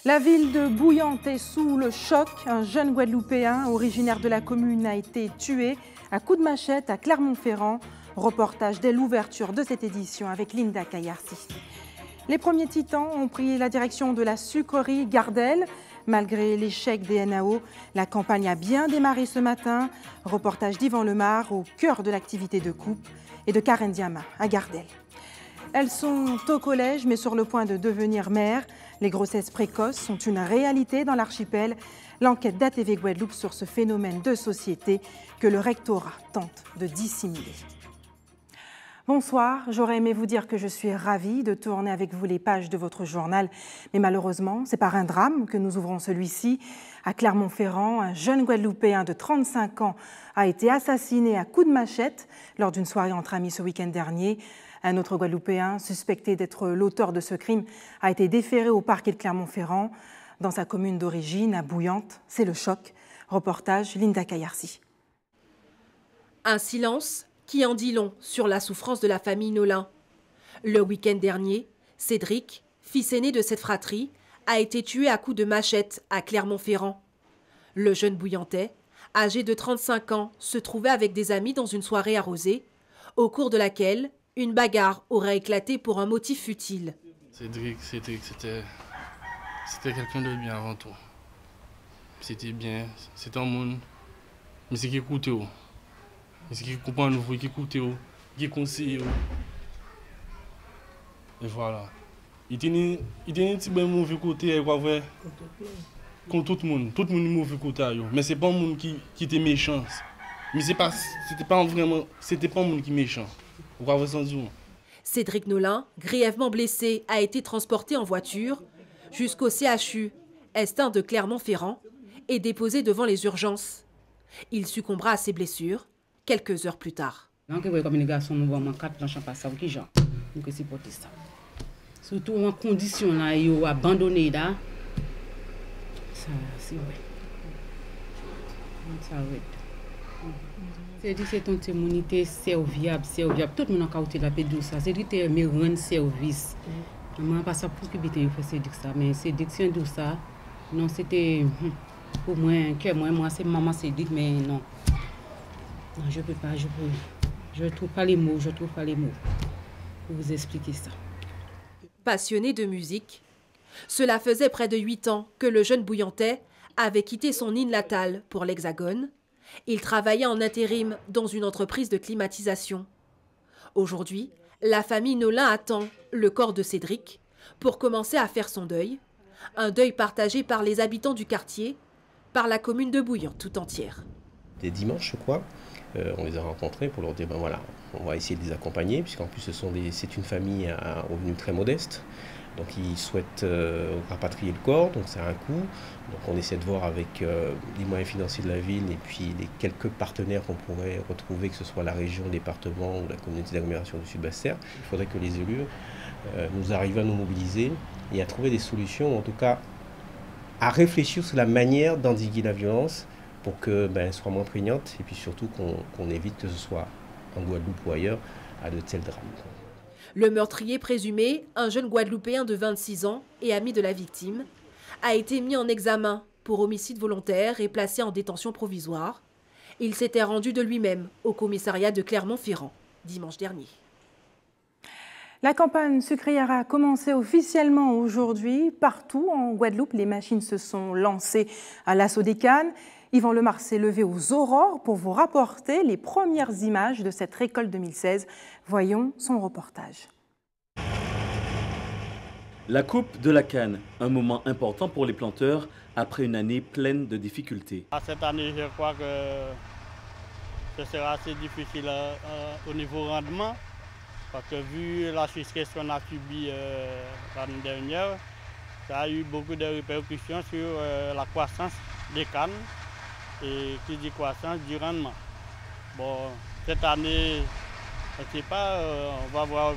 La ville de Bouillante est sous le choc. Un jeune Guadeloupéen originaire de la commune a été tué à coups de machette à Clermont-Ferrand. Reportage dès l'ouverture de cette édition avec Linda Kayarsi. Les premiers titans ont pris la direction de la sucrerie Gardel. Malgré l'échec des NAO, la campagne a bien démarré ce matin. Reportage d'Yvan Lemar au cœur de l'activité de coupe et de Karen Diama à Gardel. Elles sont au collège mais sur le point de devenir mères. Les grossesses précoces sont une réalité dans l'archipel. L'enquête d'ATV Guadeloupe sur ce phénomène de société que le rectorat tente de dissimuler. Bonsoir, j'aurais aimé vous dire que je suis ravie de tourner avec vous les pages de votre journal, mais malheureusement, c'est par un drame que nous ouvrons celui-ci. À Clermont-Ferrand, un jeune Guadeloupéen de 35 ans a été assassiné à coups de machette lors d'une soirée entre amis ce week-end dernier. Un autre Guadeloupéen, suspecté d'être l'auteur de ce crime, a été déféré au parquet de Clermont-Ferrand. Dans sa commune d'origine, à Bouillante, c'est le choc. Reportage Linda Kayarsi. Un silence qui en dit long sur la souffrance de la famille Nolin. Le week-end dernier, Cédric, fils aîné de cette fratrie, a été tué à coups de machette à Clermont-Ferrand. Le jeune Bouillantais, âgé de 35 ans, se trouvait avec des amis dans une soirée arrosée, au cours de laquelle une bagarre aurait éclaté pour un motif futile. Cédric, c'était quelqu'un de bien avant tout. C'était bien, c'était un monde, mais c'est qui écoutait. C'est qui comprend nous, qui écoute, qui conseille. Et voilà. Il tenait un petit peu mauvais côté, contre tout le monde. Tout le monde est mauvais côté. Mais ce n'est pas un monde qui était méchant. Mais c'était pas un monde qui est méchant. Cédric Nolin, grièvement blessé, a été transporté en voiture jusqu'au CHU Estin de Clermont-Ferrand et déposé devant les urgences. Il succombera à ses blessures quelques heures plus tard. Surtout en condition là, ils abandonné là. Ça, c'est vrai. Ça c'est ton immunité serviable. Tout le monde a été la paix de ça. C'est dit me rendre service. Je ne sais pas ça pour que je fasse ça, mais c'est diction de ça. Non, c'était pour moi que moi c'est maman c'est dit mais non. Non, je peux pas, je trouve pas les mots pour vous expliquer ça. Passionné de musique, cela faisait près de 8 ans que le jeune Bouillantais avait quitté son île natale pour l'Hexagone. Il travaillait en intérim dans une entreprise de climatisation. Aujourd'hui, la famille Nolin attend le corps de Cédric pour commencer à faire son deuil. Un deuil partagé par les habitants du quartier, par la commune de Bouillante tout entière. Des dimanches, je crois, on les a rencontrés pour leur dire ben voilà, on va essayer de les accompagner, puisqu'en plus c'est une famille à revenu très modeste. Donc ils souhaitent rapatrier le corps, donc c'est un coût. Donc on essaie de voir avec les moyens financiers de la ville et puis les quelques partenaires qu'on pourrait retrouver, que ce soit la région, le département ou la communauté d'agglomération du Sud-Bastère. Il faudrait que les élus nous arrivent à nous mobiliser et à trouver des solutions, en tout cas à réfléchir sur la manière d'endiguer la violence pour qu'elle soit moins prégnante et puis surtout qu'on évite que ce soit en Guadeloupe ou ailleurs à de tels drames. Le meurtrier présumé, un jeune Guadeloupéen de 26 ans et ami de la victime, a été mis en examen pour homicide volontaire et placé en détention provisoire. Il s'était rendu de lui-même au commissariat de Clermont-Ferrand dimanche dernier. La campagne sucrière a commencé officiellement aujourd'hui. Partout en Guadeloupe, les machines se sont lancées à l'assaut des cannes. Yvan Lemar s'est levé aux aurores pour vous rapporter les premières images de cette récolte 2016. Voyons son reportage. La coupe de la canne, un moment important pour les planteurs après une année pleine de difficultés. Cette année, je crois que ce sera assez difficile au niveau rendement, parce que vu la sécheresse qu'on a subie l'année dernière, ça a eu beaucoup de répercussions sur la croissance des cannes. Et qui dit croissance, du rendement. Bon, cette année, je ne sais pas, on va voir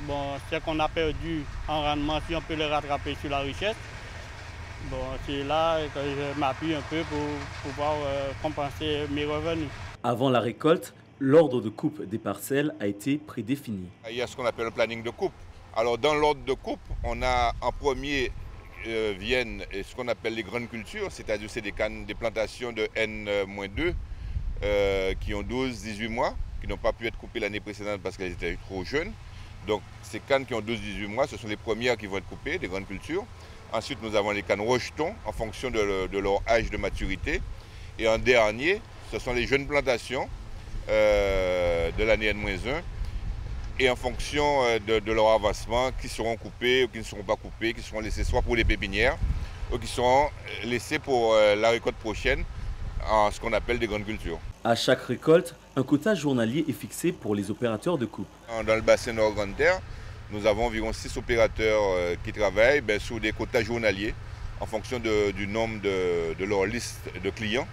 ce qu'on a perdu en rendement, si on peut le rattraper sur la richesse. Bon, c'est là que je m'appuie un peu pour pouvoir compenser mes revenus. Avant la récolte, l'ordre de coupe des parcelles a été prédéfini. Il y a ce qu'on appelle le planning de coupe. Alors dans l'ordre de coupe, on a en premier viennent ce qu'on appelle les grandes cultures, c'est-à-dire c'est des cannes, des plantations de N-2 qui ont 12-18 mois, qui n'ont pas pu être coupées l'année précédente parce qu'elles étaient trop jeunes. Donc ces cannes qui ont 12-18 mois, ce sont les premières qui vont être coupées, des grandes cultures. Ensuite, nous avons les cannes rejetons en fonction de leur âge de maturité. Et en dernier, ce sont les jeunes plantations de l'année N-1 et en fonction de leur avancement, qui seront coupées ou qui ne seront pas coupées, qui seront laissées soit pour les pépinières ou qui seront laissées pour la récolte prochaine en ce qu'on appelle des grandes cultures. À chaque récolte, un quota journalier est fixé pour les opérateurs de coupe. Dans le bassin Nord Grande Terre, nous avons environ 6 opérateurs qui travaillent sur des quotas journaliers en fonction du nombre de leur liste de clients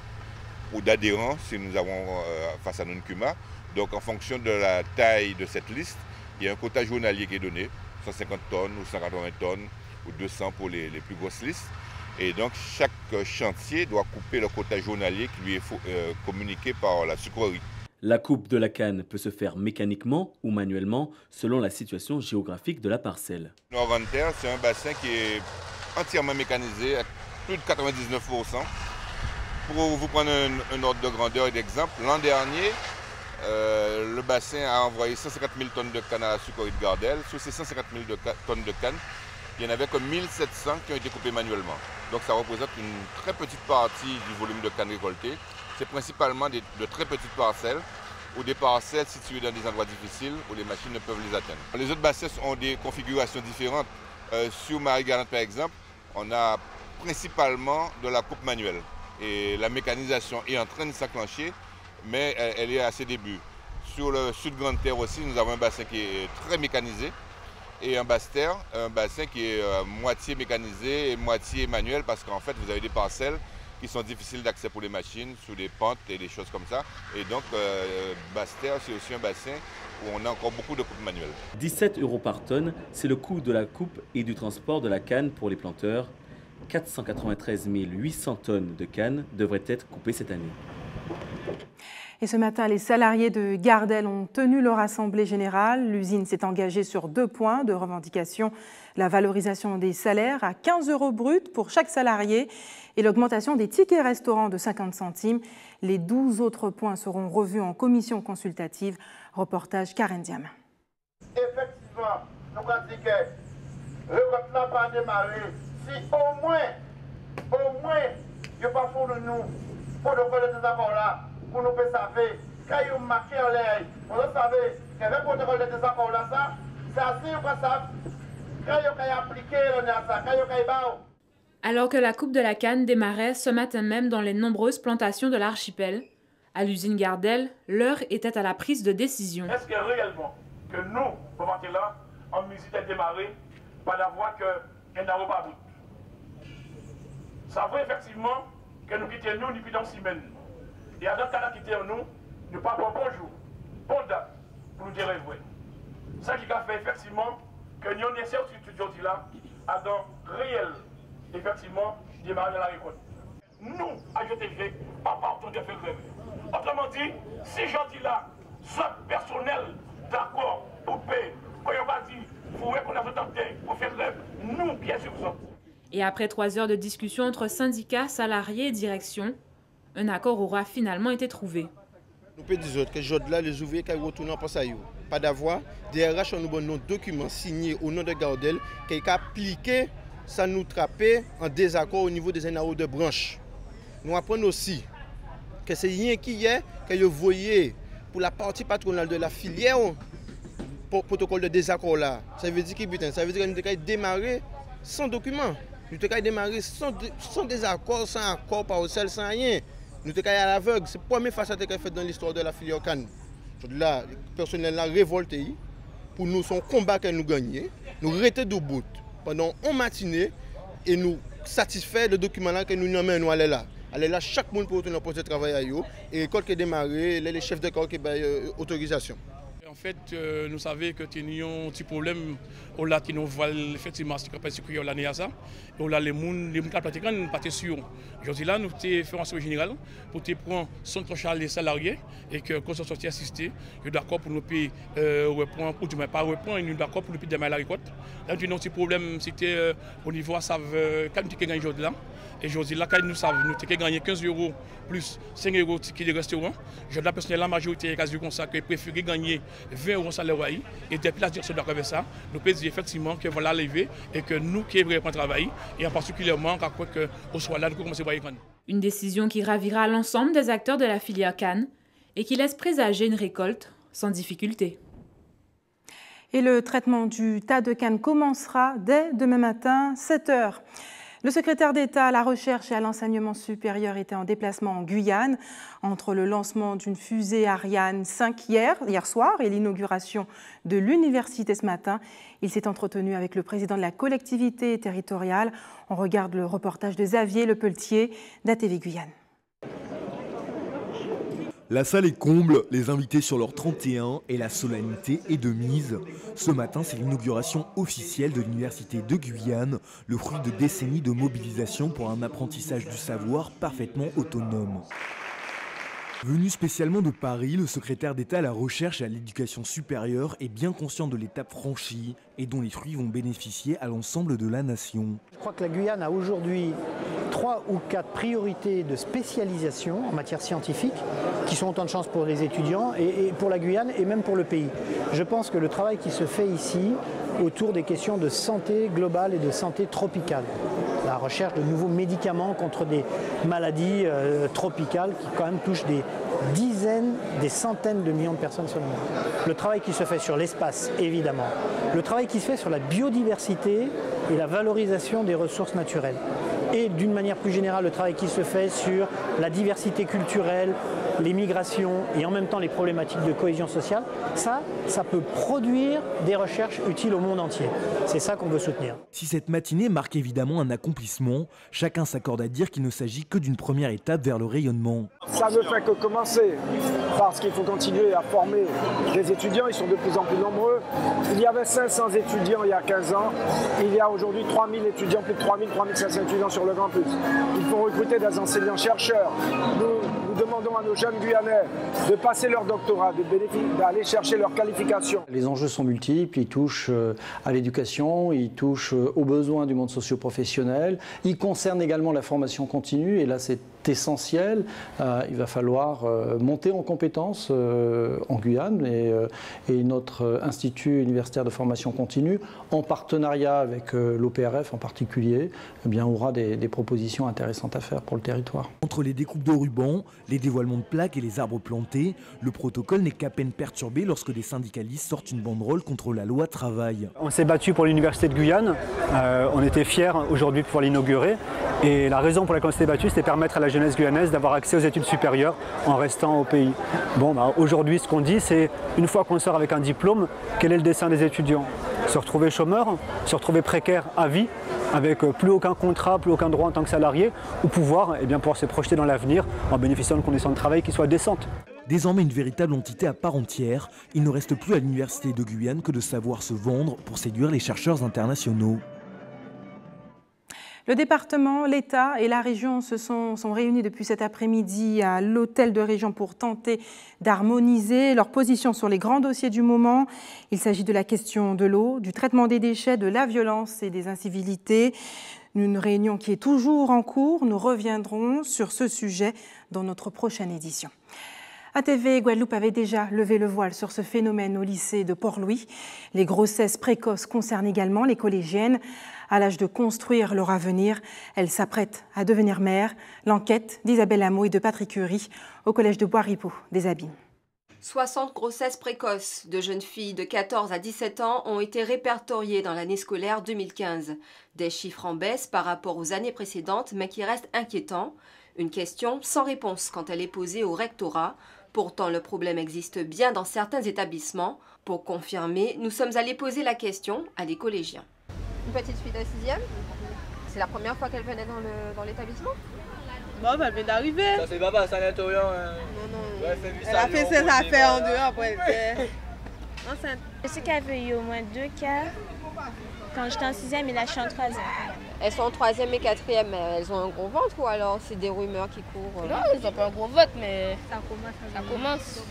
ou d'adhérents si nous avons face à notre CUMA. Donc en fonction de la taille de cette liste, il y a un quota journalier qui est donné, 150 tonnes ou 180 tonnes ou 200 pour les plus grosses listes. Et donc chaque chantier doit couper le quota journalier qui lui est communiqué par la sucrerie. La coupe de la canne peut se faire mécaniquement ou manuellement selon la situation géographique de la parcelle. Nord Grande Terre, c'est un bassin qui est entièrement mécanisé à plus de 99%. Pour vous prendre un ordre de grandeur et d'exemple, l'an dernier, le bassin a envoyé 150 000 tonnes de canne à la sucrerie de Gardel. Sur ces 150 000 tonnes de canne, il n'y en avait que 1700 qui ont été coupées manuellement. Donc ça représente une très petite partie du volume de canne récoltée. C'est principalement de très petites parcelles ou des parcelles situées dans des endroits difficiles où les machines ne peuvent les atteindre. Les autres bassins ont des configurations différentes. Sur Marie-Galante par exemple, on a principalement de la coupe manuelle. Et la mécanisation est en train de s'enclencher, mais elle est à ses débuts. Sur le sud Grande Terre aussi, nous avons un bassin qui est très mécanisé et un bassin qui est moitié mécanisé et moitié manuel parce qu'en fait vous avez des parcelles qui sont difficiles d'accès pour les machines, sous des pentes et des choses comme ça. Et donc Basse-Terre, c'est aussi un bassin où on a encore beaucoup de coupes manuelles. 17 € par tonne, c'est le coût de la coupe et du transport de la canne pour les planteurs. 493 800 tonnes de canne devraient être coupées cette année. Et ce matin, les salariés de Gardel ont tenu leur assemblée générale. L'usine s'est engagée sur 2 points de revendication, la valorisation des salaires à 15 € bruts pour chaque salarié et l'augmentation des tickets restaurants de 50 centimes. Les 12 autres points seront revus en commission consultative. Reportage Karen Diam. Effectivement, nous avons dit que le vote n'a pas démarré. Si au moins, il n'y a pas de nous pour le faire des accords là. Pour nous faire savoir, quand ils ont marqué en l'air, pour nous savoir qu'avec le protocole de désaccord là, ça, c'est assez ou pas ça. Quand ils ont appliqué, on est à ça, quand ils ont Alors que la coupe de la canne démarrait ce matin même dans les nombreuses plantations de l'archipel, à l'usine Gardel, l'heure était à la prise de décision. Est-ce que réellement, que nous, pour monter là, en musique est démarré, par la voix qu'un n'a pas bout. Ça veut effectivement que nous quittions nous depuis dans 6 semaines. Et à d'autres cas quitter nous, nous pas bon bonjour, bon date, pour nous dire vrai. Ça qui a fait effectivement que nous avons une certitude aujourd'hui là, à dans réel, effectivement, démarrer la récolte. Nous, à GTG, pas partons de faire grève. Autrement dit, si aujourd'hui là, soit personnel, d'accord, pour payer, quand on va dire, il faut qu'on a fait pour faire grève, nous, bien sûr, nous. Et après 3 heures de discussion entre syndicats, salariés et direction, un accord aura finalement été trouvé. Nous pouvons dire que aujourd'hui, les ouvriers qui retournent en poste, pas d'avoir, DRH ont nos documents signés au nom de Gardel qui ont appliqué, ça nous trapper en désaccord au niveau des NAO de branche. Nous apprenons aussi que c'est rien qui est que vous voyez pour la partie patronale de la filière pour protocole de désaccord là. Ça veut dire que nous avons démarré sans document. Nous avons démarré sans désaccord, sans accord parcelle, sans rien. Nous avons à l'aveugle. C'est la première fois que ça a été fait dans l'histoire de la filière canne. Là, le personnel a révolté. Pour nous, son combat que nous gagnons. Nous restons debout pendant une matinée et nous satisfaire de documents là que nous nommons nous aller là. Aller là, chaque monde peut retourner au poste de travail et quand qui est démarré, les chefs de corps qui ont autorisation. En fait, nous savions que nous avions un petit problème au là qui nous voit effectivement parce que l'année à ça. Et là les gens pratiquants ne pas sûr. Aujourd'hui là nous avons fait un assemblée générale pour prendre son charge les salariés et que quand on sortit assister, nous d'accord pour nous payer reprendre ou du moins pas reprendre, nous d'accord pour nous payer demain la récolte. Là nous avons un petit problème c'était au niveau à savent quand nous avons gagné aujourd'hui là. Et aujourd'hui là quand nous avons gagné 15 € plus 5 € ticket de restaurant. Je la personnellement la majorité quasi comme ça que préférer gagner 20 € salaire et depuis la direction de ça, nous pouvons dire effectivement que voilà lever et que nous qui devons travailler et en particulièrement que au soit là nous commencer par écran. Une décision qui ravira l'ensemble des acteurs de la filière canne et qui laisse présager une récolte sans difficulté. Et le traitement du tas de canne commencera dès demain matin, 7 h. Le secrétaire d'État à la recherche et à l'enseignement supérieur était en déplacement en Guyane entre le lancement d'une fusée Ariane 5 hier soir et l'inauguration de l'université ce matin. Il s'est entretenu avec le président de la collectivité territoriale. On regarde le reportage de Xavier Lepeletier d'ATV Guyane. La salle est comble, les invités sur leur 31 et la solennité est de mise. Ce matin, c'est l'inauguration officielle de l'Université de Guyane, le fruit de décennies de mobilisation pour un apprentissage du savoir parfaitement autonome. Venu spécialement de Paris, le secrétaire d'État à la recherche et à l'éducation supérieure est bien conscient de l'étape franchie et dont les fruits vont bénéficier à l'ensemble de la nation. Je crois que la Guyane a aujourd'hui 3 ou 4 priorités de spécialisation en matière scientifique qui sont autant de chances pour les étudiants et pour la Guyane et même pour le pays. Je pense que le travail qui se fait ici autour des questions de santé globale et de santé tropicale, la recherche de nouveaux médicaments contre des maladies tropicales qui quand même touchent des dizaines, des centaines de millions de personnes sur le monde. Le travail qui se fait sur l'espace, évidemment. Le travail qui se fait sur la biodiversité et la valorisation des ressources naturelles. Et d'une manière plus générale, le travail qui se fait sur la diversité culturelle, les migrations et en même temps les problématiques de cohésion sociale, ça peut produire des recherches utiles au monde entier. C'est ça qu'on veut soutenir. Si cette matinée marque évidemment un accomplissement, chacun s'accorde à dire qu'il ne s'agit que d'une première étape vers le rayonnement. Ça ne fait que commencer, parce qu'il faut continuer à former des étudiants, ils sont de plus en plus nombreux. Il y avait 500 étudiants il y a 15 ans, il y a aujourd'hui 3000 étudiants, plus de 3500 étudiants sur le campus. Il faut recruter des enseignants-chercheurs. Nous demandons à nos jeunes Guyanais de passer leur doctorat, d'aller chercher leur qualification. Les enjeux sont multiples, ils touchent à l'éducation, ils touchent aux besoins du monde socio-professionnel, ils concernent également la formation continue et là c'est essentiel. Il va falloir monter en compétences en Guyane et notre Institut universitaire de formation continue, en partenariat avec l'OPRF en particulier, eh bien, aura des propositions intéressantes à faire pour le territoire. Entre les découpes de rubans, les dévoilements de plaques et les arbres plantés, le protocole n'est qu'à peine perturbé lorsque des syndicalistes sortent une banderole contre la loi travail. On s'est battu pour l'Université de Guyane, on était fiers aujourd'hui de pouvoir l'inaugurer et la raison pour laquelle on s'est battu, c'était permettre à la jeunesse guyanaise d'avoir accès aux études supérieures en restant au pays. Bon, aujourd'hui, ce qu'on dit, c'est une fois qu'on sort avec un diplôme, quel est le dessein des étudiants? Se retrouver chômeur, se retrouver précaire à vie, avec plus aucun contrat, plus aucun droit en tant que salarié, ou pouvoir se projeter dans l'avenir en bénéficiant de conditions de travail qui soient décentes. Désormais une véritable entité à part entière, il ne reste plus à l'Université de Guyane que de savoir se vendre pour séduire les chercheurs internationaux. Le département, l'État et la région se sont réunis depuis cet après-midi à l'hôtel de région pour tenter d'harmoniser leur position sur les grands dossiers du moment. Il s'agit de la question de l'eau, du traitement des déchets, de la violence et des incivilités. Une réunion qui est toujours en cours. Nous reviendrons sur ce sujet dans notre prochaine édition. ATV Guadeloupe avait déjà levé le voile sur ce phénomène au lycée de Port-Louis. Les grossesses précoces concernent également les collégiennes. À l'âge de construire leur avenir, elles s'apprêtent à devenir mères. L'enquête d'Isabelle Hameau et de Patrick Curie au collège de Bois-Ripeau des Abîmes. 60 grossesses précoces de jeunes filles de 14 à 17 ans ont été répertoriées dans l'année scolaire 2015. Des chiffres en baisse par rapport aux années précédentes, mais qui restent inquiétants. Une question sans réponse quand elle est posée au rectorat. Pourtant, le problème existe bien dans certains établissements. Pour confirmer, nous sommes allés poser la question à des collégiens. Une petite fille de 6e, c'est la première fois qu'elle venait dans l'établissement? Bon, elle vient d'arriver. Ça c'est pas ça nettoyant. Non. Elle a fait ses affaires en dehors pour elle. Enceinte. Je sais qu'il y avait eu au moins 2 cas quand j'étais en 6e et là je suis en 3e. Elles sont en 3e et 4e, mais elles ont un gros ventre ou alors c'est des rumeurs qui courent? Non, elles n'ont pas un gros ventre, mais ça commence.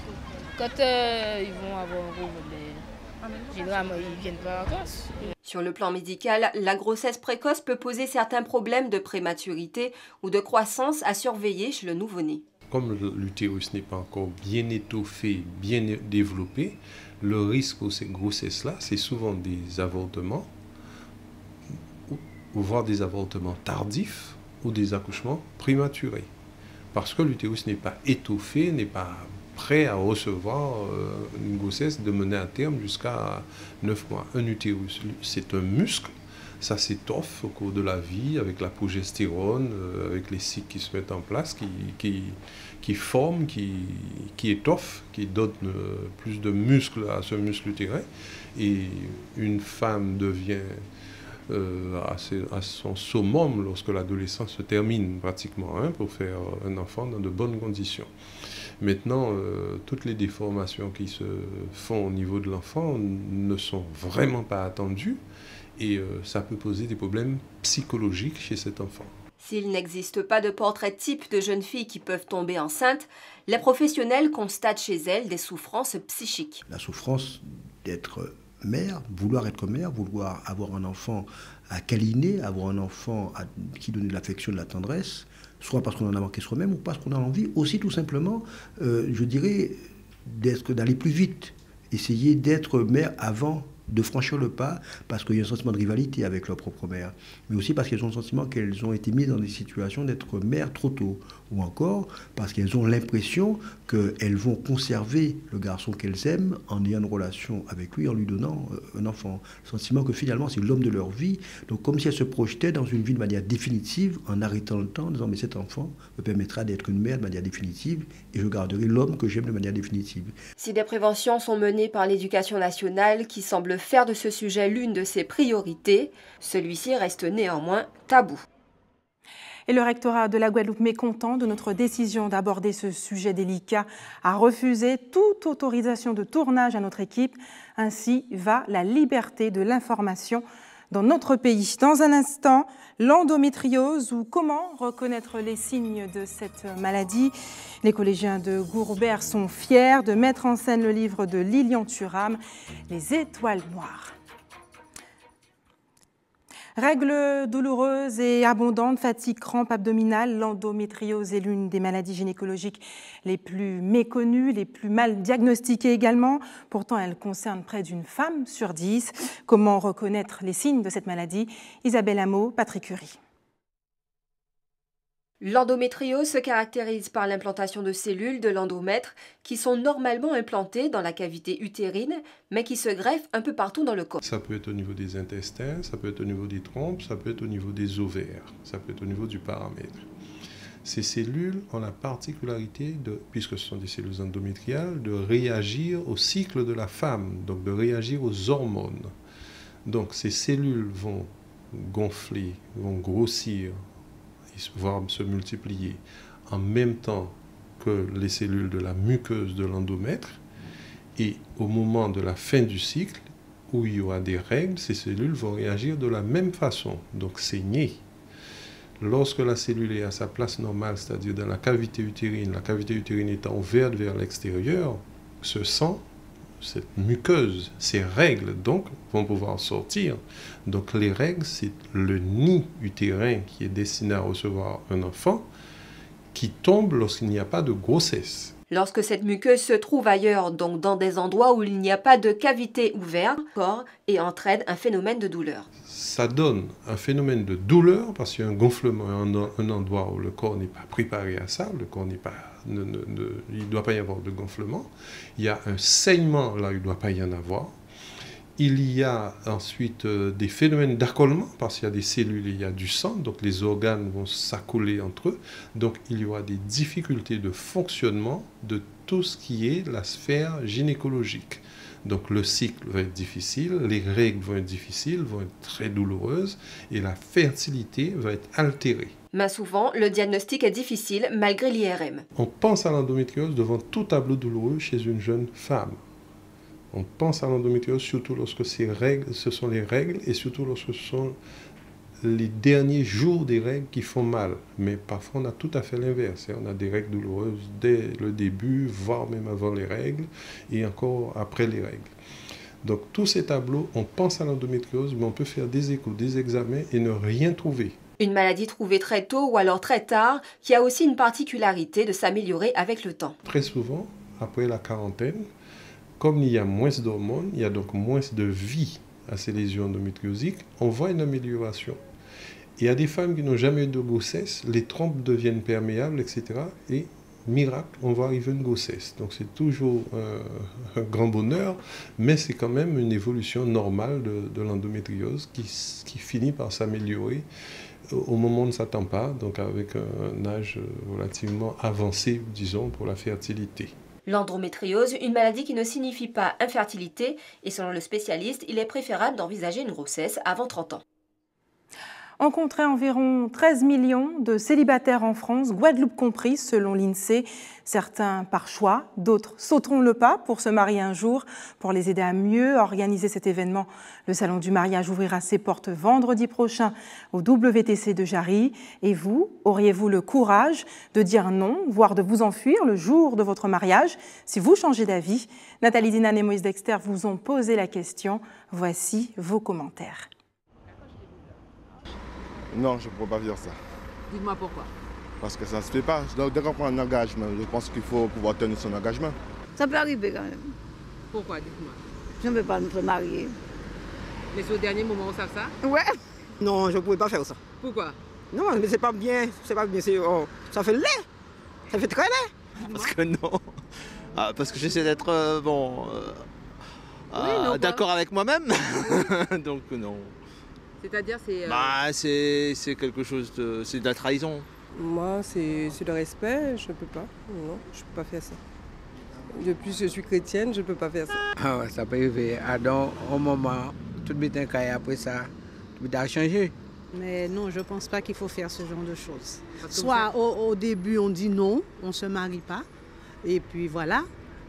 Quand ils vont avoir un gros ventre, généralement ils viennent pas en vacances. Sur le plan médical, la grossesse précoce peut poser certains problèmes de prématurité ou de croissance à surveiller chez le nouveau-né. Comme l'utérus n'est pas encore bien étoffé, bien développé, le risque pour ces grossesses-là, c'est souvent des avortements, voire des avortements tardifs ou des accouchements prématurés. Parce que l'utérus n'est pas étoffé, n'est pas prêt à recevoir une grossesse de mener à terme jusqu'à 9 mois. Un utérus, c'est un muscle, ça s'étoffe au cours de la vie avec la progestérone, avec les cycles qui se mettent en place, qui forment, qui étoffent, qui donnent plus de muscles à ce muscle utérin. Et une femme devient à son summum lorsque l'adolescence se termine pratiquement, pour faire un enfant dans de bonnes conditions. Maintenant, toutes les déformations qui se font au niveau de l'enfant ne sont vraiment pas attendues et ça peut poser des problèmes psychologiques chez cet enfant. S'il n'existe pas de portrait type de jeunes filles qui peuvent tomber enceintes, les professionnels constatent chez elles des souffrances psychiques. La souffrance d'être mère, vouloir être mère, vouloir avoir un enfant à câliner, avoir un enfant qui donne de l'affection, de la tendresse, soit parce qu'on en a manqué soi-même ou parce qu'on a envie aussi tout simplement, je dirais, d'aller plus vite, essayer d'être mère avant de franchir le pas parce qu'il y a un sentiment de rivalité avec leur propre mère, mais aussi parce qu'elles ont le sentiment qu'elles ont été mises dans des situations d'être mères trop tôt, ou encore parce qu'elles ont l'impression qu'elles vont conserver le garçon qu'elles aiment en ayant une relation avec lui, en lui donnant un enfant. Le sentiment que finalement c'est l'homme de leur vie, donc comme si elles se projetaient dans une vie de manière définitive en arrêtant le temps, en disant mais cet enfant me permettra d'être une mère de manière définitive et je garderai l'homme que j'aime de manière définitive. Si des préventions sont menées par l'Éducation nationale qui semble faire de ce sujet l'une de ses priorités, celui-ci reste néanmoins tabou. Et le rectorat de la Guadeloupe, mécontent de notre décision d'aborder ce sujet délicat, a refusé toute autorisation de tournage à notre équipe. Ainsi va la liberté de l'information dans notre pays. Dans un instant, l'endométriose ou comment reconnaître les signes de cette maladie. Les collégiens de Gourbert sont fiers de mettre en scène le livre de Lilian Thuram, Les étoiles noires. Règles douloureuses et abondantes, fatigue, crampes abdominales, l'endométriose est l'une des maladies gynécologiques les plus méconnues, les plus mal diagnostiquées également. Pourtant, elle concerne près d'une femme sur 10. Comment reconnaître les signes de cette maladie? Isabelle Hameau, Patrick Curie. L'endométriose se caractérise par l'implantation de cellules de l'endomètre qui sont normalement implantées dans la cavité utérine, mais qui se greffent un peu partout dans le corps. Ça peut être au niveau des intestins, ça peut être au niveau des trompes, ça peut être au niveau des ovaires, ça peut être au niveau du paramètre. Ces cellules ont la particularité, puisque ce sont des cellules endométriales, de réagir au cycle de la femme, donc de réagir aux hormones. Donc ces cellules vont gonfler, vont grossir, voire se multiplier en même temps que les cellules de la muqueuse de l'endomètre. Et au moment de la fin du cycle, où il y aura des règles, ces cellules vont réagir de la même façon, donc saigner. Lorsque la cellule est à sa place normale, c'est-à-dire dans la cavité utérine étant ouverte vers l'extérieur, ce sang, cette muqueuse, ces règles donc vont pouvoir sortir. Donc les règles, c'est le nid utérin qui est destiné à recevoir un enfant qui tombe lorsqu'il n'y a pas de grossesse. Lorsque cette muqueuse se trouve ailleurs, donc dans des endroits où il n'y a pas de cavité ouverte, corps et entraîne un phénomène de douleur. Ça donne un phénomène de douleur parce qu'il y a un gonflement, un endroit où le corps n'est pas préparé à ça, le corps n'est pas, il ne doit pas y avoir de gonflement. Il y a un saignement là où il ne doit pas y en avoir. Il y a ensuite des phénomènes d'accolement, parce qu'il y a des cellules et il y a du sang, donc les organes vont s'accoler entre eux. Donc il y aura des difficultés de fonctionnement de tout ce qui est la sphère gynécologique. Donc le cycle va être difficile, les règles vont être difficiles, vont être très douloureuses et la fertilité va être altérée. Mais souvent, le diagnostic est difficile malgré l'IRM. On pense à l'endométriose devant tout tableau douloureux chez une jeune femme. On pense à l'endométriose surtout lorsque ce sont les règles et surtout lorsque ce sont les derniers jours des règles qui font mal. Mais parfois, on a tout à fait l'inverse. On a des règles douloureuses dès le début, voire même avant les règles, et encore après les règles. Donc, tous ces tableaux, on pense à l'endométriose, mais on peut faire des échos, des examens et ne rien trouver. Une maladie trouvée très tôt ou alors très tard, qui a aussi une particularité de s'améliorer avec le temps. Très souvent, après la quarantaine, comme il y a moins d'hormones, il y a donc moins de vie à ces lésions endométriosiques, on voit une amélioration. Il y a des femmes qui n'ont jamais eu de grossesse, les trompes deviennent perméables, etc. Et miracle, on va arriver à une grossesse. Donc c'est toujours un grand bonheur, mais c'est quand même une évolution normale de l'endométriose qui finit par s'améliorer au moment où on ne s'attend pas, donc avec un âge relativement avancé, disons, pour la fertilité. L'endométriose, une maladie qui ne signifie pas infertilité, et selon le spécialiste, il est préférable d'envisager une grossesse avant 30 ans. On compterait environ 13 millions de célibataires en France, Guadeloupe compris, selon l'INSEE. Certains par choix, d'autres sauteront le pas pour se marier un jour. Pour les aider à mieux organiser cet événement, le Salon du mariage ouvrira ses portes vendredi prochain au WTC de Jarry. Et vous, auriez-vous le courage de dire non, voire de vous enfuir le jour de votre mariage si vous changez d'avis? Nathalie Dinan et Moïse Dexter vous ont posé la question. Voici vos commentaires. Non, je ne pourrais pas dire ça. Dites-moi pourquoi. Parce que ça ne se fait pas. Dès qu'on prend un engagement, je pense qu'il faut pouvoir tenir son engagement. Ça peut arriver quand même. Pourquoi, dites-moi? Je ne veux pas me marier. Mais c'est au dernier moment, on sait ça? Ouais. Non, je ne pourrais pas faire ça. Pourquoi? Non, mais c'est pas bien. C'est pas bien. Ça fait laid. Ça fait très laid. Parce que non. Ah, parce que j'essaie d'être d'accord avec moi-même. Donc non. C'est-à-dire, c'est quelque chose de... c'est de la trahison. Moi, c'est le respect, je ne peux pas. Non, je ne peux pas faire ça. De plus, je suis chrétienne, je ne peux pas faire ça. Ah, ça peut arriver. Au moment, tout le temps, après ça, tout a changé. Mais non, je ne pense pas qu'il faut faire ce genre de choses. Soit au début, on dit non, on ne se marie pas. Et puis voilà.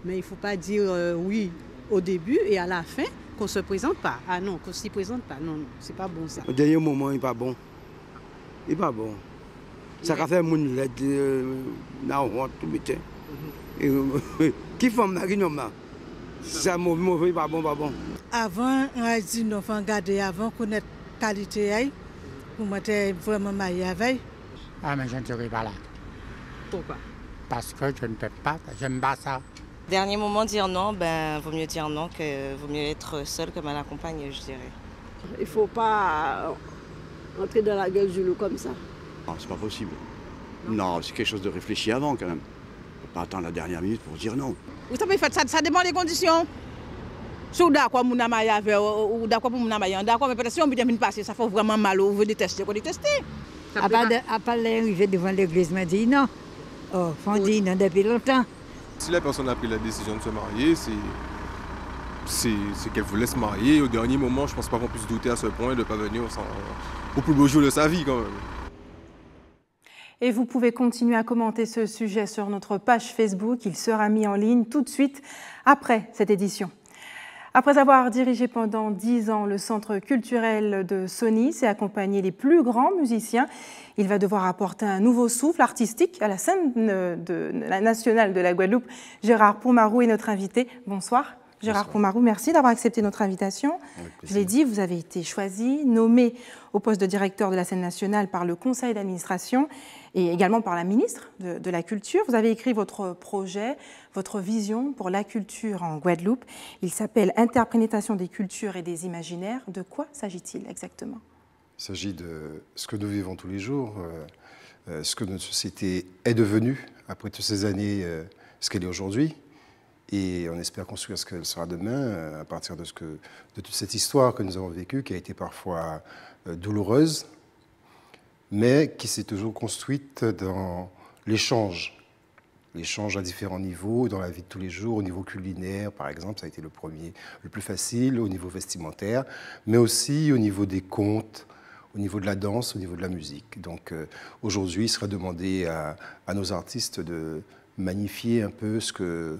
Mais il ne faut pas dire oui au début et à la fin. Qu'on ne se présente pas. Ah non, qu'on ne s'y présente pas. Non, non, c'est pas bon ça. Au dernier moment, il n'est pas bon. Il n'est pas bon. Ça a fait mon lait, la honte, tout le temps. Qui fait ma guinée, c'est mauvais, pas bon, pas bon. Avant, on a dit non, il faut garder avant, connaître la qualité, pour moi, vraiment marié avec. Ah, mais je ne serai pas là. Pourquoi? Parce que je ne peux pas, j'aime pas ça. Dernier moment, dire non, vaut mieux dire non que vaut mieux être seul que mal accompagné, je dirais. Il ne faut pas entrer dans la gueule du loup comme ça. Non, c'est pas possible. Non, c'est quelque chose de réfléchi avant quand même. On ne peut pas attendre la dernière minute pour dire non. Vous savez, ça dépend des conditions. Si vous êtes d'accord pour mon mariage ou d'accord pour mon mariage, d'accord, mais peut-être si on vient passer, ça fait vraiment mal, vous détestez, vous détestez. À part l'arrivée devant l'église, m'a dit non. Oh, on dit non depuis longtemps. Si la personne a pris la décision de se marier, c'est qu'elle voulait se marier. Au dernier moment, je ne pense pas qu'on puisse douter à ce point de ne pas venir au plus beau jour de sa vie quand même. Et vous pouvez continuer à commenter ce sujet sur notre page Facebook. Il sera mis en ligne tout de suite après cette édition. Après avoir dirigé pendant 10 ans le centre culturel de Sonis et accompagné les plus grands musiciens, il va devoir apporter un nouveau souffle artistique à la scène nationale de la Guadeloupe. Gérard Poumarou est notre invité. Bonsoir. Gérard Poumarou, merci d'avoir accepté notre invitation. Je l'ai dit, vous avez été choisi, nommé au poste de directeur de la scène nationale par le conseil d'administration et également par la ministre de la Culture. Vous avez écrit votre projet, votre vision pour la culture en Guadeloupe. Il s'appelle « Interprétation des cultures et des imaginaires ». De quoi s'agit-il exactement? Il s'agit de ce que nous vivons tous les jours, ce que notre société est devenue après toutes ces années, ce qu'elle est aujourd'hui. Et on espère construire ce qu'elle sera demain à partir de toute cette histoire que nous avons vécue, qui a été parfois douloureuse, mais qui s'est toujours construite dans l'échange à différents niveaux, dans la vie de tous les jours, au niveau culinaire, par exemple, ça a été le plus facile, au niveau vestimentaire, mais aussi au niveau des contes, au niveau de la danse, au niveau de la musique. Donc aujourd'hui, il sera demandé à nos artistes de magnifier un peu ce que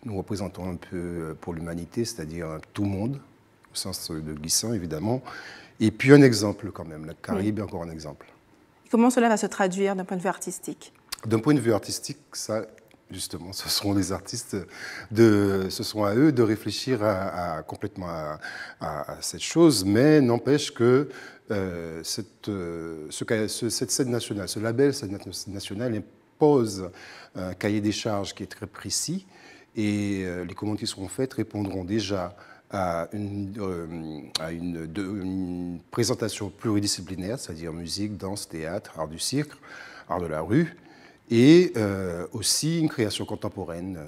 nous représentons un peu pour l'humanité, c'est-à-dire tout le monde, au sens de glissant évidemment. Et puis un exemple quand même, la Caraïbe est encore un exemple. Comment cela va se traduire d'un point de vue artistique? D'un point de vue artistique, ça, justement, ce seront les artistes, ce seront à eux de réfléchir complètement à cette chose, mais n'empêche que cette scène nationale, ce label scène nationale impose un cahier des charges qui est très précis, et les commandes qui seront faites répondront déjà à une présentation pluridisciplinaire, c'est-à-dire musique, danse, théâtre, art du cirque, art de la rue, et aussi une création contemporaine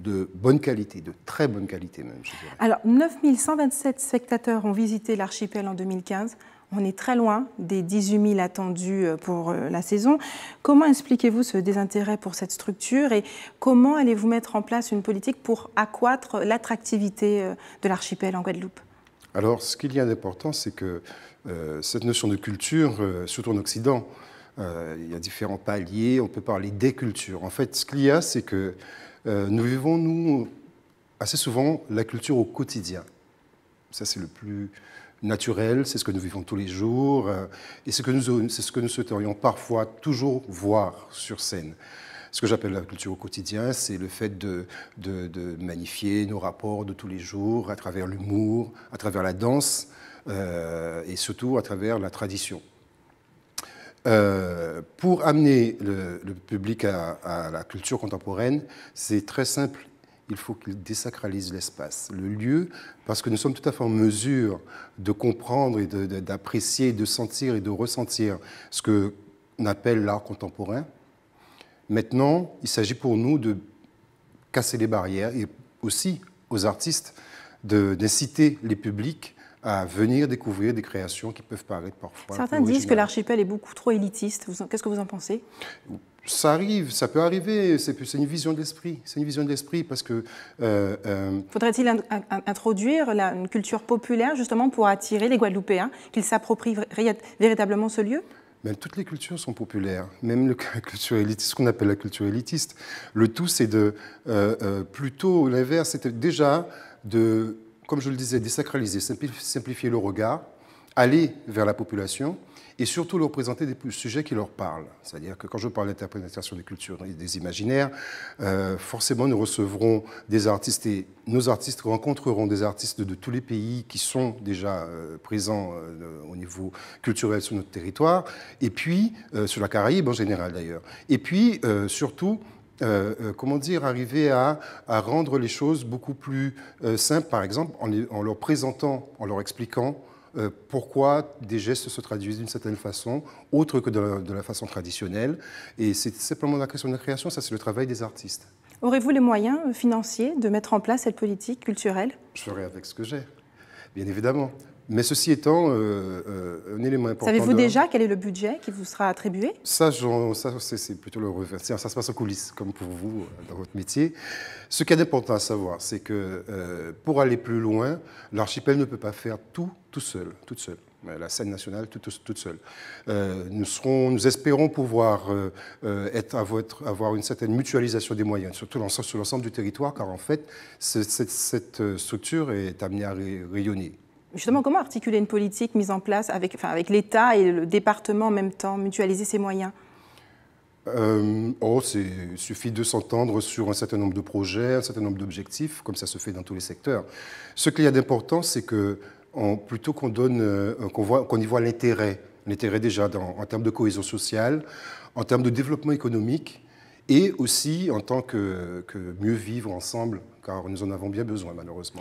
de bonne qualité, de très bonne qualité même, je dirais. Alors, 9127 spectateurs ont visité l'archipel en 2015. On est très loin des 18 000 attendus pour la saison. Comment expliquez-vous ce désintérêt pour cette structure et comment allez-vous mettre en place une politique pour accroître l'attractivité de l'archipel en Guadeloupe? Alors, ce qu'il y a d'important, c'est que cette notion de culture, surtout en Occident, il y a différents paliers, on peut parler des cultures. En fait, ce qu'il y a, c'est que nous vivons, nous, assez souvent, la culture au quotidien. Ça, c'est le plus naturel, c'est ce que nous vivons tous les jours, et c'est ce que nous souhaiterions parfois toujours voir sur scène. Ce que j'appelle la culture au quotidien, c'est le fait de magnifier nos rapports de tous les jours à travers l'humour, à travers la danse, et surtout à travers la tradition. Pour amener le public à la culture contemporaine, c'est très simple. Il faut qu'il désacralise l'espace, le lieu, parce que nous sommes tout à fait en mesure de comprendre et d'apprécier, de sentir et de ressentir ce qu'on appelle l'art contemporain. Maintenant, il s'agit pour nous de casser les barrières et aussi aux artistes d'inciter les publics à venir découvrir des créations qui peuvent paraître parfois. Certains disent que l'archipel est beaucoup trop élitiste. Qu'est-ce que vous en pensez? Ça arrive, ça peut arriver, c'est une vision de l'esprit. C'est une vision de l'esprit parce que... Faudrait-il introduire une culture populaire justement pour attirer les Guadeloupéens, qu'ils s'approprient véritablement ce lieu? Même toutes les cultures sont populaires, même la culture élitiste, ce qu'on appelle la culture élitiste. Le tout, c'est plutôt l'inverse, c'était déjà de, comme je le disais, désacraliser, simplifier le regard, aller vers la population, et surtout leur présenter des sujets qui leur parlent. C'est-à-dire que quand je parle d'interprétation des cultures et des imaginaires, forcément nous recevrons des artistes et nos artistes rencontreront des artistes de tous les pays qui sont déjà présents au niveau culturel sur notre territoire, et puis sur la Caraïbe en général d'ailleurs. Et puis surtout, comment dire, arriver à rendre les choses beaucoup plus simples, par exemple en leur présentant, en leur expliquant pourquoi des gestes se traduisent d'une certaine façon, autre que de la façon traditionnelle. Et c'est simplement la question de la création, ça c'est le travail des artistes. Aurez-vous les moyens financiers de mettre en place cette politique culturelle? Je ferai avec ce que j'ai, bien évidemment. Mais ceci étant, un élément important... Savez-vous déjà quel est le budget qui vous sera attribué? Ça c'est plutôt le revers. Ça se passe en coulisses, comme pour vous, dans votre métier. Ce qui est important à savoir, c'est que pour aller plus loin, l'archipel ne peut pas faire tout seul, toute seule. La scène nationale, toute seule. Nous espérons pouvoir avoir une certaine mutualisation des moyens, surtout sur l'ensemble du territoire, car en fait, cette structure est amenée à rayonner. Justement, comment articuler une politique mise en place avec l'État et le département en même temps, mutualiser ses moyens? Il suffit de s'entendre sur un certain nombre de projets, un certain nombre d'objectifs, comme ça se fait dans tous les secteurs. Ce qu'il y a d'important, c'est que plutôt qu'on y voit l'intérêt déjà en termes de cohésion sociale, en termes de développement économique, et aussi en tant que mieux vivre ensemble, car nous en avons bien besoin malheureusement.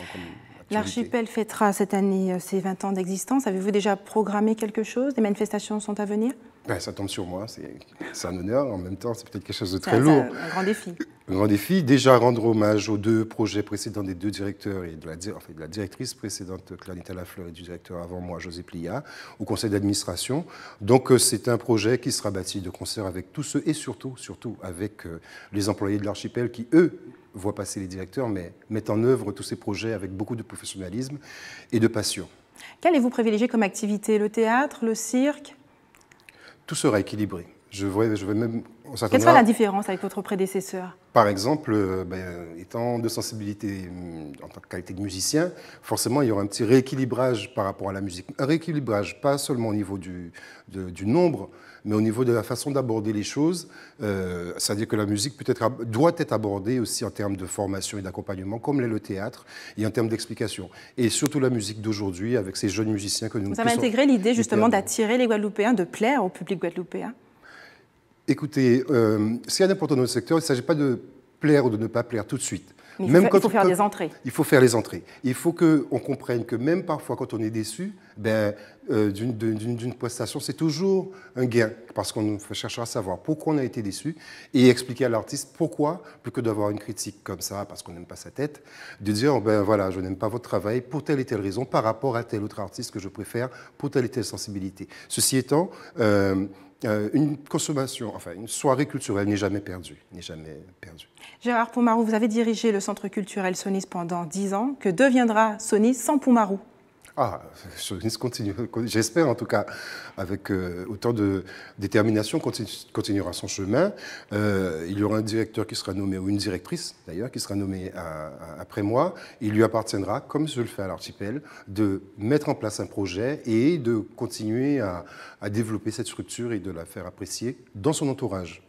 L'archipel fêtera cette année ses 20 ans d'existence. Avez-vous déjà programmé quelque chose? Des manifestations sont à venir? Ça tombe sur moi, c'est un honneur. En même temps, c'est peut-être quelque chose de très lourd. Un grand défi. Un grand défi. Déjà rendre hommage aux deux projets précédents des deux directeurs et de la directrice précédente, Clarita Lafleur, et du directeur avant moi, José Plia, au conseil d'administration. Donc c'est un projet qui sera bâti de concert avec tous ceux et surtout avec les employés de l'archipel qui, eux, voient passer les directeurs, mais mettent en œuvre tous ces projets avec beaucoup de professionnalisme et de passion. Qu'allez-vous privilégier comme activité? Le théâtre, le cirque? Tout sera équilibré. Je vais même... Quelle sera la différence avec votre prédécesseur? Par exemple, étant de sensibilité en tant que qualité de musicien, forcément, il y aura un petit rééquilibrage par rapport à la musique. Un rééquilibrage, pas seulement au niveau du nombre, mais au niveau de la façon d'aborder les choses. C'est-à-dire que la musique doit être abordée aussi en termes de formation et d'accompagnement, comme l'est le théâtre, et en termes d'explication. Et surtout la musique d'aujourd'hui, avec ces jeunes musiciens que nous... Vous avez intégré l'idée justement d'attirer les Guadeloupéens, de plaire au public guadeloupéen? Écoutez, ce qui est important dans le secteur, il ne s'agit pas de plaire ou de ne pas plaire tout de suite. Mais il faut faire des entrées. Il faut faire les entrées. Il faut qu'on comprenne que même parfois, quand on est déçu, d'une prestation, c'est toujours un gain, parce qu'on cherchera à savoir pourquoi on a été déçu et expliquer à l'artiste pourquoi, plus que d'avoir une critique comme ça, parce qu'on n'aime pas sa tête, de dire, voilà, je n'aime pas votre travail pour telle et telle raison, par rapport à tel autre artiste que je préfère pour telle et telle sensibilité. Ceci étant, une consommation, enfin une soirée culturelle n'est jamais perdue, Gérard Poumarou, vous avez dirigé le centre culturel Sonis pendant 10 ans. Que deviendra Sonis sans Poumarou? Sonis continue, j'espère en tout cas, avec autant de détermination, continuera son chemin. Il y aura un directeur qui sera nommé, ou une directrice d'ailleurs, qui sera nommée après moi. Il lui appartiendra, comme je le fais à l'Archipel, de mettre en place un projet et de continuer à développer cette structure et de la faire apprécier dans son entourage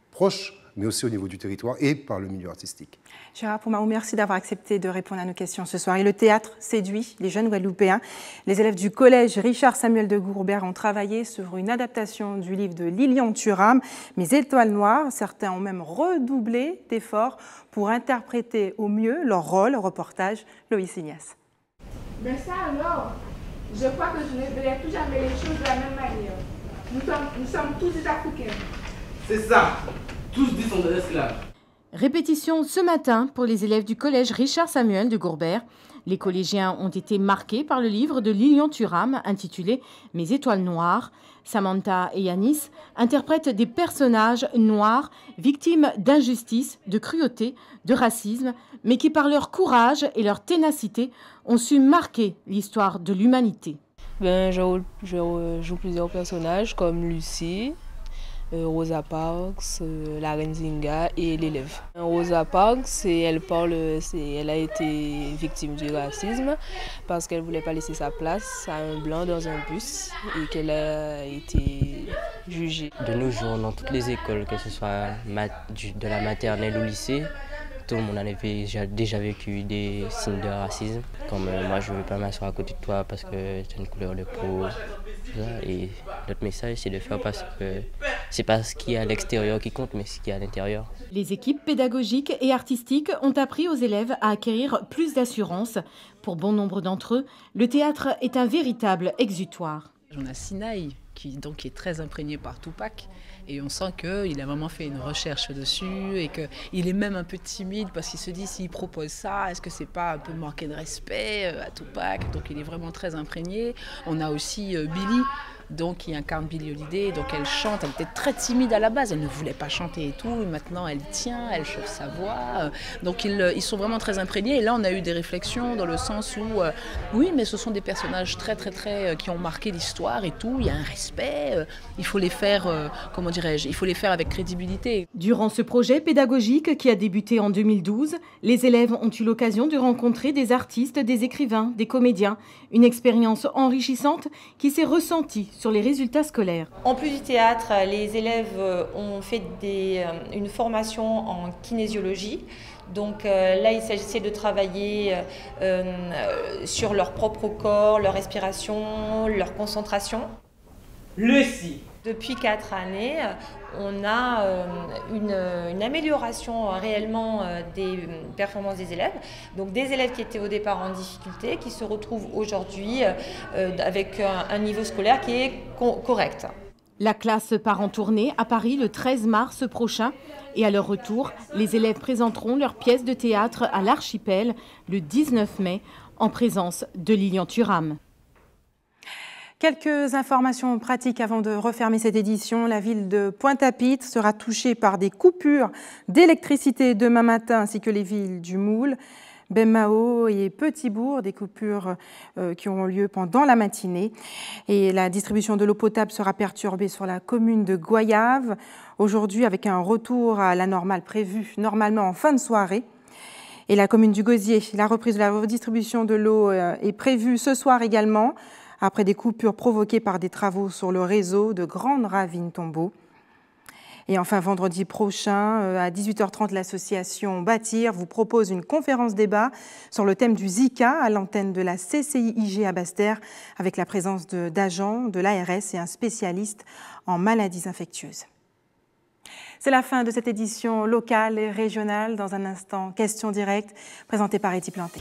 proche, mais aussi au niveau du territoire et par le milieu artistique. Gérard Poumarou, merci d'avoir accepté de répondre à nos questions ce soir. Et le théâtre séduit les jeunes Guadeloupéens. Les élèves du collège Richard Samuel de Gourbert ont travaillé sur une adaptation du livre de Lilian Thuram, Mes étoiles noires. Certains ont même redoublé d'efforts pour interpréter au mieux leur rôle. Reportage, Loïs Ignace. Mais ça alors, je crois que je ne verrai plus jamais les choses de la même manière. Nous sommes tous des Africains. C'est ça, tous dit sont des esclaves. Répétition ce matin pour les élèves du collège Richard Samuel de Gourbert. Les collégiens ont été marqués par le livre de Lilian Thuram intitulé « Mes étoiles noires ». Samantha et Yanis interprètent des personnages noirs, victimes d'injustice, de cruauté, de racisme, mais qui par leur courage et leur ténacité ont su marquer l'histoire de l'humanité. Je joue plusieurs personnages comme Lucie, Rosa Parks, la reine Zinga et l'élève. Rosa Parks, elle a été victime du racisme parce qu'elle ne voulait pas laisser sa place à un blanc dans un bus et qu'elle a été jugée. De nos jours, dans toutes les écoles, que ce soit de la maternelle au lycée, tout le monde en avait déjà vécu des signes de racisme. Comme moi, je ne veux pas m'asseoir à côté de toi parce que tu as une couleur de peau. Et notre message, c'est de faire parce que c'est pas ce qui est à l'extérieur qui compte, mais ce qui est à l'intérieur. Les équipes pédagogiques et artistiques ont appris aux élèves à acquérir plus d'assurance. Pour bon nombre d'entre eux, le théâtre est un véritable exutoire. On a Sinaï qui est très imprégné par Tupac et on sent qu'il a vraiment fait une recherche dessus et qu'il est même un peu timide parce qu'il se dit s'il propose ça, est-ce que c'est pas un peu manquer de respect à Tupac? Donc il est vraiment très imprégné. On a aussi Billy, donc qui incarne Billie Holiday, donc elle chante, elle était très timide à la base, elle ne voulait pas chanter et tout, et maintenant elle tient, elle chauffe sa voix, donc ils sont vraiment très imprégnés, et là on a eu des réflexions dans le sens où, oui, mais ce sont des personnages très qui ont marqué l'histoire et tout, il y a un respect, il faut les faire, il faut les faire avec crédibilité. Durant ce projet pédagogique qui a débuté en 2012, les élèves ont eu l'occasion de rencontrer des artistes, des écrivains, des comédiens, une expérience enrichissante qui s'est ressentie sur les résultats scolaires. En plus du théâtre, les élèves ont fait une formation en kinésiologie. Donc là, il s'agissait de travailler sur leur propre corps, leur respiration, leur concentration. Lucie. Depuis 4 années, on a une amélioration réellement des performances des élèves. Donc des élèves qui étaient au départ en difficulté, qui se retrouvent aujourd'hui avec un niveau scolaire qui est correct. La classe part en tournée à Paris le 13 mars prochain et à leur retour, les élèves présenteront leur pièce de théâtre à l'Archipel le 19 mai en présence de Lilian Thuram. Quelques informations pratiques avant de refermer cette édition. La ville de Pointe-à-Pitre sera touchée par des coupures d'électricité demain matin ainsi que les villes du Moule. Bemao et Petit-Bourg, des coupures qui auront lieu pendant la matinée. Et la distribution de l'eau potable sera perturbée sur la commune de Goyave, aujourd'hui avec un retour à la normale prévu normalement en fin de soirée. Et la commune du Gosier, la reprise de la redistribution de l'eau est prévue ce soir également, après des coupures provoquées par des travaux sur le réseau de Grande Ravine-Tombeau. Et enfin, vendredi prochain, à 18h30, l'association Bâtir vous propose une conférence-débat sur le thème du Zika à l'antenne de la CCIIG à Basse-Terre, avec la présence d'agents de l'ARS et un spécialiste en maladies infectieuses. C'est la fin de cette édition locale et régionale. Dans un instant, questions directes présentées par Eddie Planté.